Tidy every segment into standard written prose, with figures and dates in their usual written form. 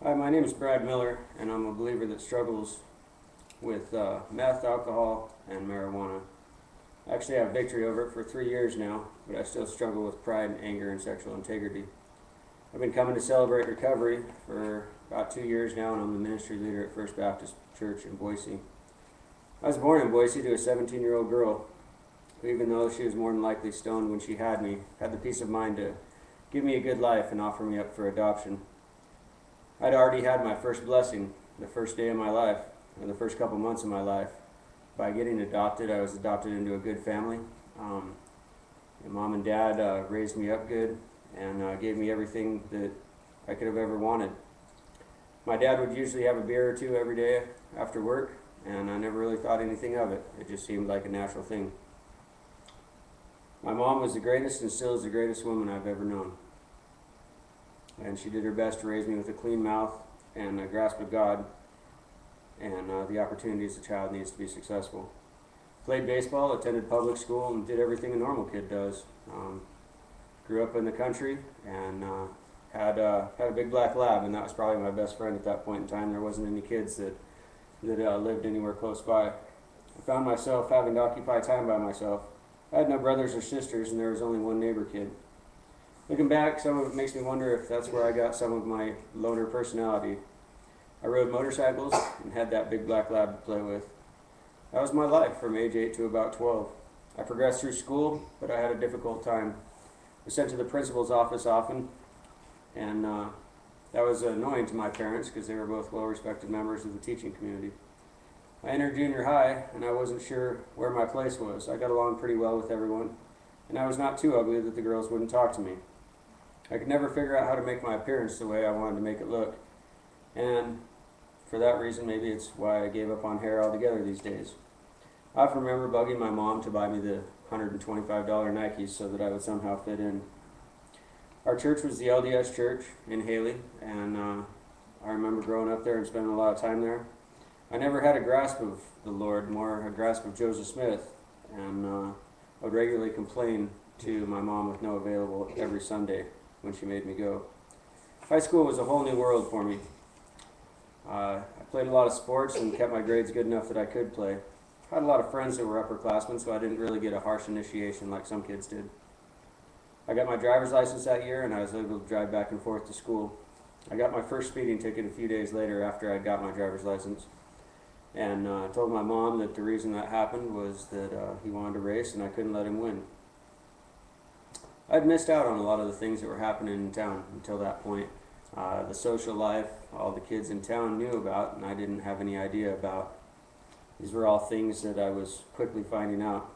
Hi, my name is Brad Miller, and I'm a believer that struggles with meth, alcohol, and marijuana. I actually have victory over it for 3 years now, but I still struggle with pride, anger, and sexual integrity. I've been coming to Celebrate Recovery for about 2 years now, and I'm the ministry leader at First Baptist Church in Boise. I was born in Boise to a 17-year-old girl who, even though she was more than likely stoned when she had me, had the peace of mind to give me a good life and offer me up for adoption. I'd already had my first blessing the first day of my life, or the first couple months of my life. By getting adopted, I was adopted into a good family. Mom and Dad raised me up good and gave me everything that I could have ever wanted. My dad would usually have a beer or two every day after work, and I never really thought anything of it. It just seemed like a natural thing. My mom was the greatest and still is the greatest woman I've ever known. And she did her best to raise me with a clean mouth and a grasp of God and the opportunities a child needs to be successful. Played baseball, attended public school, and did everything a normal kid does. Grew up in the country and had a big black lab, and that was probably my best friend at that point in time. There wasn't any kids that lived anywhere close by. I found myself having to occupy time by myself. I had no brothers or sisters, and there was only one neighbor kid. Looking back, some of it makes me wonder if that's where I got some of my loner personality. I rode motorcycles and had that big black lab to play with. That was my life from age 8 to about 12. I progressed through school, but I had a difficult time. I was sent to the principal's office often, and that was annoying to my parents because they were both well-respected members of the teaching community. I entered junior high, and I wasn't sure where my place was. I got along pretty well with everyone, and I was not too ugly that the girls wouldn't talk to me. I could never figure out how to make my appearance the way I wanted to make it look. And for that reason, maybe it's why I gave up on hair altogether these days. I often remember bugging my mom to buy me the $125 Nikes so that I would somehow fit in. Our church was the LDS church in Haley, and I remember growing up there and spending a lot of time there. I never had a grasp of the Lord, more a grasp of Joseph Smith, and I would regularly complain to my mom with no avail every Sunday when she made me go. High school was a whole new world for me. I played a lot of sports and kept my grades good enough that I could play. I had a lot of friends that were upperclassmen, so I didn't really get a harsh initiation like some kids did. I got my driver's license that year, and I was able to drive back and forth to school. I got my first speeding ticket a few days later after I got my driver's license, and I told my mom that the reason that happened was that he wanted to race and I couldn't let him win. I'd missed out on a lot of the things that were happening in town until that point. The social life, all the kids in town knew about, and I didn't have any idea about. These were all things that I was quickly finding out.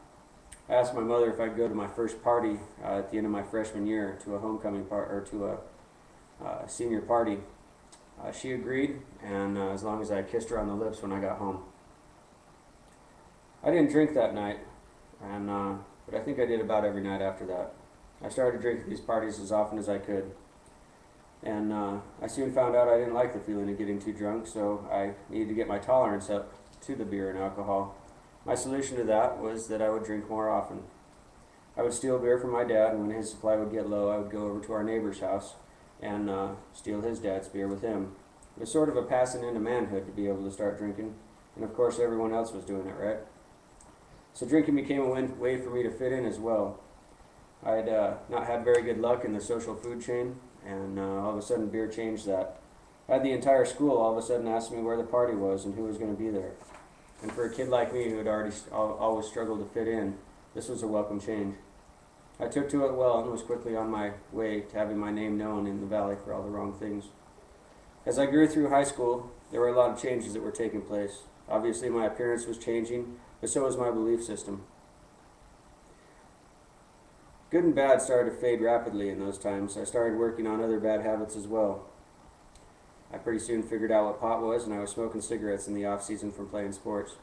I asked my mother if I'd go to my first party at the end of my freshman year, to a homecoming party or to a senior party. She agreed, and as long as I kissed her on the lips when I got home. I didn't drink that night, and but I think I did about every night after that. I started drinking at these parties as often as I could, and I soon found out I didn't like the feeling of getting too drunk, so I needed to get my tolerance up to the beer and alcohol. My solution to that was that I would drink more often. I would steal beer from my dad, and when his supply would get low, I would go over to our neighbor's house and steal his dad's beer with him. It was sort of a passing into manhood to be able to start drinking, and of course everyone else was doing it, right? So drinking became a way for me to fit in as well. I'd not had very good luck in the social food chain, and all of a sudden beer changed that. I had the entire school all of a sudden ask me where the party was and who was going to be there. And for a kid like me who had already always struggled to fit in, this was a welcome change. I took to it well and was quickly on my way to having my name known in the valley for all the wrong things. As I grew through high school, there were a lot of changes that were taking place. Obviously my appearance was changing, but so was my belief system. Good and bad started to fade rapidly in those times. I started working on other bad habits as well. I pretty soon figured out what pot was, and I was smoking cigarettes in the off season from playing sports.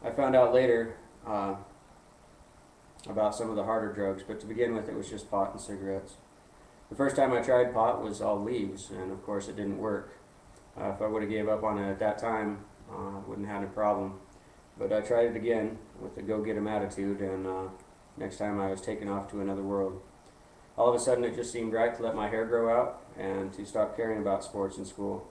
I found out later about some of the harder drugs, but to begin with it was just pot and cigarettes. The first time I tried pot was all leaves, and of course it didn't work. If I would have gave up on it at that time, I wouldn't have had a problem. But I tried it again with a go-get-em attitude, and next time I was taken off to another world. All of a sudden, it just seemed right to let my hair grow out and to stop caring about sports in school.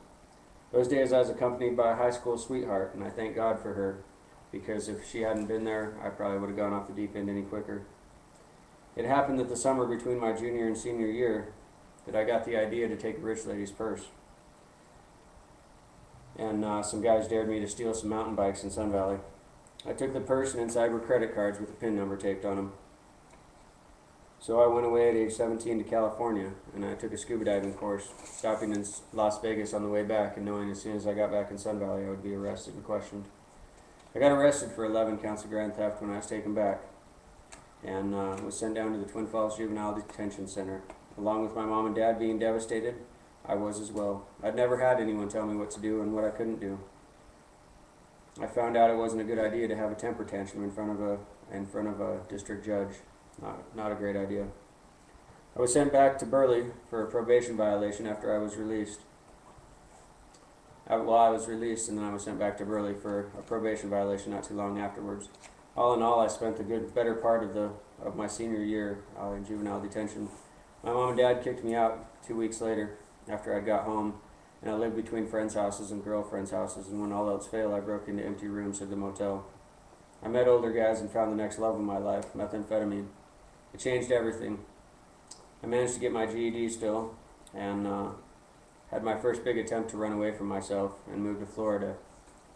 Those days, I was accompanied by a high school sweetheart, and I thank God for her, because if she hadn't been there, I probably would have gone off the deep end any quicker. It happened that the summer between my junior and senior year that I got the idea to take a rich lady's purse. And some guys dared me to steal some mountain bikes in Sun Valley. I took the purse, and inside were credit cards with a PIN number taped on them. So I went away at age 17 to California, and I took a scuba diving course, stopping in Las Vegas on the way back and knowing as soon as I got back in Sun Valley I would be arrested and questioned. I got arrested for 11 counts of grand theft when I was taken back, and was sent down to the Twin Falls Juvenile Detention Center. Along with my mom and dad being devastated, I was as well. I'd never had anyone tell me what to do and what I couldn't do. I found out it wasn't a good idea to have a temper tantrum in front of a district judge. Not a great idea. I was sent back to Burley for a probation violation after I was released. I was released, and then I was sent back to Burley for a probation violation not too long afterwards. All in all, I spent the better part of my senior year in juvenile detention. My mom and dad kicked me out 2 weeks later after I got home, and I lived between friends' houses and girlfriends' houses, and when all else failed, I broke into empty rooms at the motel. I met older guys and found the next love of my life, methamphetamine. It changed everything. I managed to get my GED still, and had my first big attempt to run away from myself and move to Florida,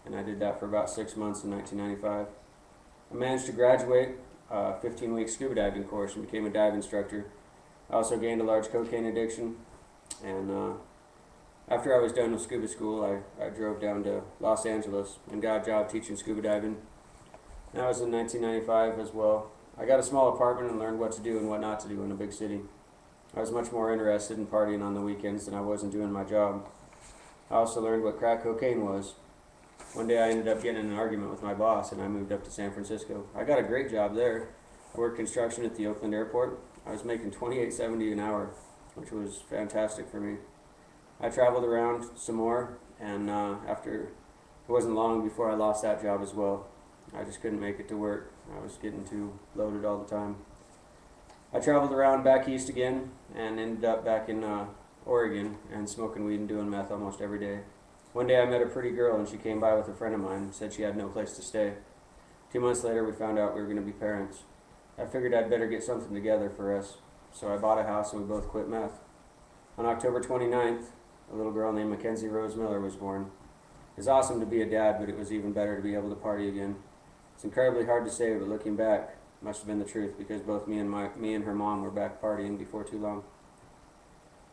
and I did that for about 6 months in 1995. I managed to graduate a 15-week scuba diving course and became a dive instructor. I also gained a large cocaine addiction, and after I was done with scuba school, I drove down to Los Angeles and got a job teaching scuba diving. That was in 1995 as well. I got a small apartment and learned what to do and what not to do in a big city. I was much more interested in partying on the weekends than I was in doing my job. I also learned what crack cocaine was. One day I ended up getting in an argument with my boss, and I moved up to San Francisco. I got a great job there. I worked construction at the Oakland airport. I was making $28.70 an hour, which was fantastic for me. I traveled around some more, and it wasn't long before I lost that job as well. I just couldn't make it to work. I was getting too loaded all the time. I traveled around back east again and ended up back in Oregon and smoking weed and doing meth almost every day. One day I met a pretty girl, and she came by with a friend of mine and said she had no place to stay. 2 months later, we found out we were going to be parents. I figured I'd better get something together for us, so I bought a house and we both quit meth. On October 29th, a little girl named Mackenzie Rose Miller was born. It was awesome to be a dad, but it was even better to be able to party again. It's incredibly hard to say, but looking back, it must have been the truth, because both me and her mom were back partying before too long.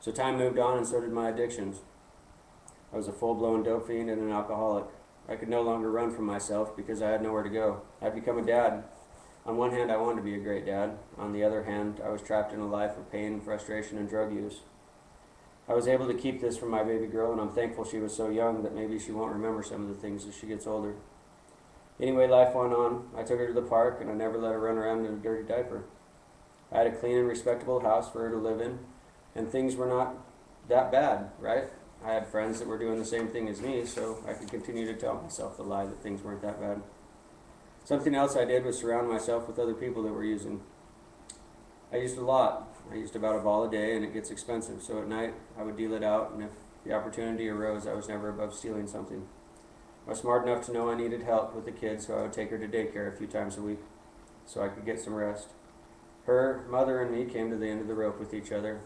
So time moved on, and so did my addictions. I was a full-blown dope fiend and an alcoholic. I could no longer run from myself because I had nowhere to go. I'd become a dad. On one hand, I wanted to be a great dad. On the other hand, I was trapped in a life of pain, frustration, and drug use. I was able to keep this from my baby girl, and I'm thankful she was so young that maybe she won't remember some of the things as she gets older. Anyway, life went on. I took her to the park, and I never let her run around in a dirty diaper. I had a clean and respectable house for her to live in, and things were not that bad, right? I had friends that were doing the same thing as me, so I could continue to tell myself the lie that things weren't that bad. Something else I did was surround myself with other people that were using. I used a lot. I used about a ball a day, and it gets expensive, so at night I would deal it out, and if the opportunity arose, I was never above stealing something. I was smart enough to know I needed help with the kids, so I would take her to daycare a few times a week so I could get some rest. Her mother and me came to the end of the rope with each other,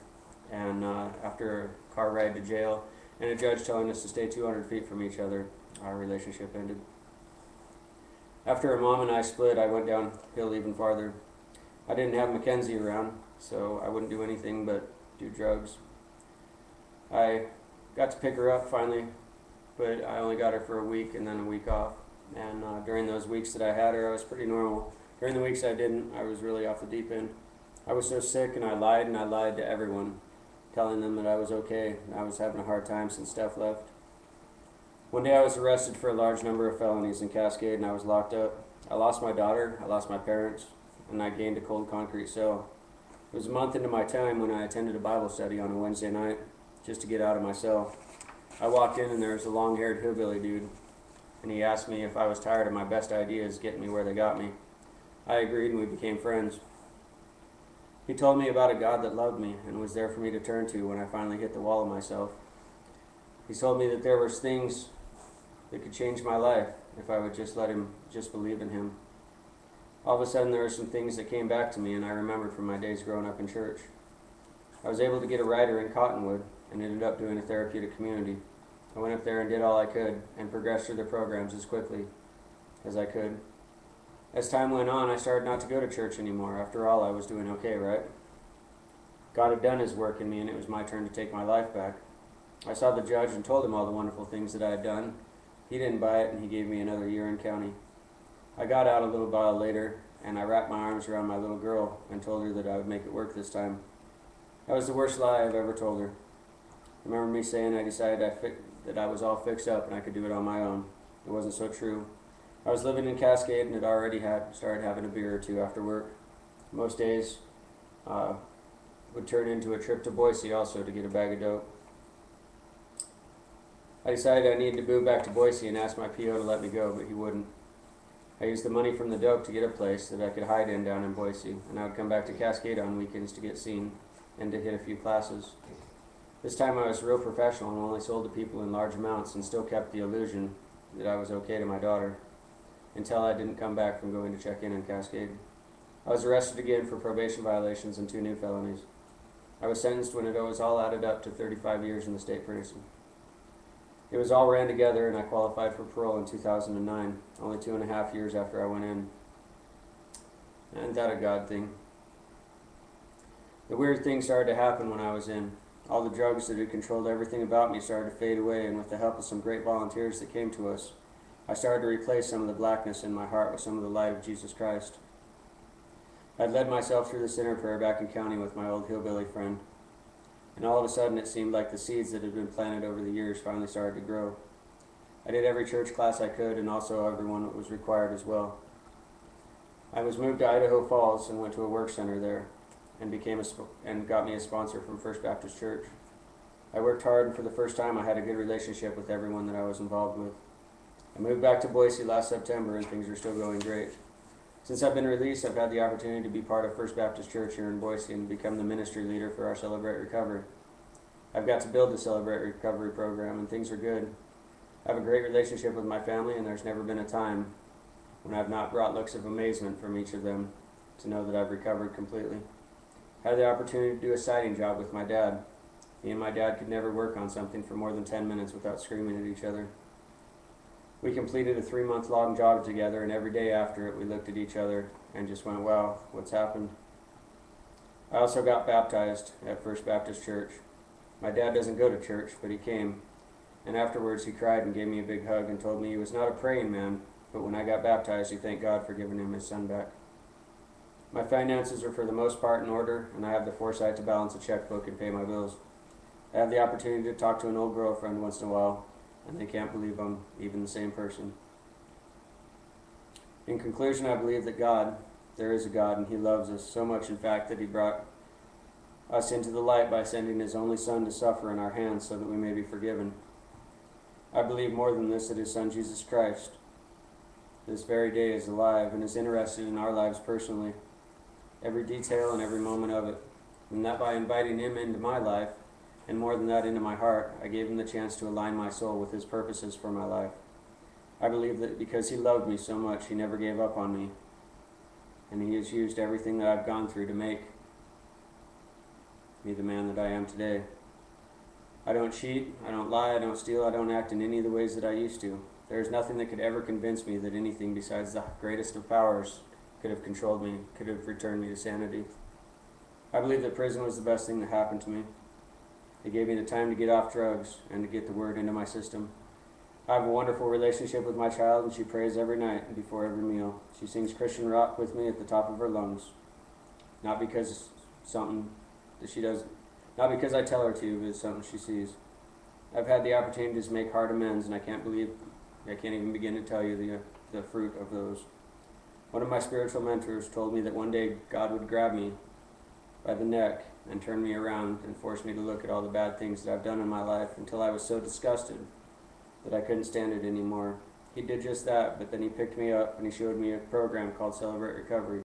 and after a car ride to jail and a judge telling us to stay 200 feet from each other, our relationship ended. After her mom and I split, I went downhill even farther. I didn't have Mackenzie around, so I wouldn't do anything but do drugs. I got to pick her up finally, but I only got her for a week and then a week off. And during those weeks that I had her, I was pretty normal. During the weeks I didn't, I was really off the deep end. I was so sick, and I lied to everyone, telling them that I was okay. I was having a hard time since Steph left. One day I was arrested for a large number of felonies in Cascade, and I was locked up. I lost my daughter, I lost my parents, and I gained a cold concrete cell. It was a month into my time when I attended a Bible study on a Wednesday night just to get out of my cell. I walked in, and there was a long-haired hillbilly dude, and he asked me if I was tired of my best ideas getting me where they got me. I agreed, and we became friends. He told me about a God that loved me and was there for me to turn to when I finally hit the wall of myself. He told me that there was things that could change my life if I would just let him, just believe in him. All of a sudden there were some things that came back to me, and I remembered from my days growing up in church. I was able to get a writer in Cottonwood and ended up doing a therapeutic community. I went up there and did all I could and progressed through the programs as quickly as I could. As time went on, I started not to go to church anymore. After all, I was doing okay, right? God had done his work in me, and it was my turn to take my life back. I saw the judge and told him all the wonderful things that I had done. He didn't buy it, and he gave me another year in county. I got out a little while later, and I wrapped my arms around my little girl and told her that I would make it work this time. That was the worst lie I've ever told her. I remember me saying I decided that I was all fixed up and I could do it on my own. It wasn't so true. I was living in Cascade and had already started having a beer or two after work. Most days would turn into a trip to Boise also to get a bag of dope. I decided I needed to move back to Boise and asked my PO to let me go, but he wouldn't. I used the money from the dope to get a place that I could hide in down in Boise, and I would come back to Cascade on weekends to get seen and to hit a few classes. This time I was real professional and only sold to people in large amounts and still kept the illusion that I was okay to my daughter, until I didn't come back from going to check in Cascade. I was arrested again for probation violations and 2 new felonies. I was sentenced when it was all added up to 35 years in the state prison. It was all ran together and I qualified for parole in 2009, only 2.5 years after I went in. Isn't that a God thing? The weird thing started to happen when I was in. All the drugs that had controlled everything about me started to fade away, and with the help of some great volunteers that came to us, I started to replace some of the blackness in my heart with some of the light of Jesus Christ. I'd led myself through the sinner prayer back in county with my old hillbilly friend, and all of a sudden it seemed like the seeds that had been planted over the years finally started to grow. I did every church class I could, and also every one that was required as well. I was moved to Idaho Falls and went to a work center there, and got me a sponsor from First Baptist Church. I worked hard, and for the first time I had a good relationship with everyone that I was involved with. I moved back to Boise last September, and things are still going great. Since I've been released, I've had the opportunity to be part of First Baptist Church here in Boise and become the ministry leader for our Celebrate Recovery. I've got to build the Celebrate Recovery program, and things are good. I have a great relationship with my family, and there's never been a time when I've not brought looks of amazement from each of them to know that I've recovered completely. I had the opportunity to do a siding job with my dad. Me and my dad could never work on something for more than 10 minutes without screaming at each other. We completed a 3-month-long job together, and every day after it we looked at each other and just went, wow, what's happened? I also got baptized at First Baptist Church. My dad doesn't go to church, but he came, and afterwards he cried and gave me a big hug and told me he was not a praying man, but when I got baptized he thanked God for giving him his son back. My finances are for the most part in order, and I have the foresight to balance a checkbook and pay my bills. I have the opportunity to talk to an old girlfriend once in a while, and they can't believe I'm even the same person. In conclusion, I believe that there is a God, and he loves us so much, in fact, that he brought us into the light by sending his only Son to suffer in our hands so that we may be forgiven. I believe more than this, that his Son, Jesus Christ, this very day is alive and is interested in our lives personally, every detail and every moment of it, and that by inviting him into my life, and more than that into my heart, I gave him the chance to align my soul with his purposes for my life. I believe that because he loved me so much, he never gave up on me, and he has used everything that I've gone through to make me the man that I am today. I don't cheat, I don't lie, I don't steal, I don't act in any of the ways that I used to. There is nothing that could ever convince me that anything besides the greatest of powers could have controlled me, could have returned me to sanity. I believe that prison was the best thing that happened to me. It gave me the time to get off drugs and to get the word into my system. I have a wonderful relationship with my child, and she prays every night and before every meal. She sings Christian rock with me at the top of her lungs. Not because it's something that she does, not because I tell her to, but it's something she sees. I've had the opportunity to make hard amends, and I can't even begin to tell you the fruit of those. One of my spiritual mentors told me that one day God would grab me by the neck and turn me around and force me to look at all the bad things that I've done in my life until I was so disgusted that I couldn't stand it anymore. He did just that, but then he picked me up and he showed me a program called Celebrate Recovery.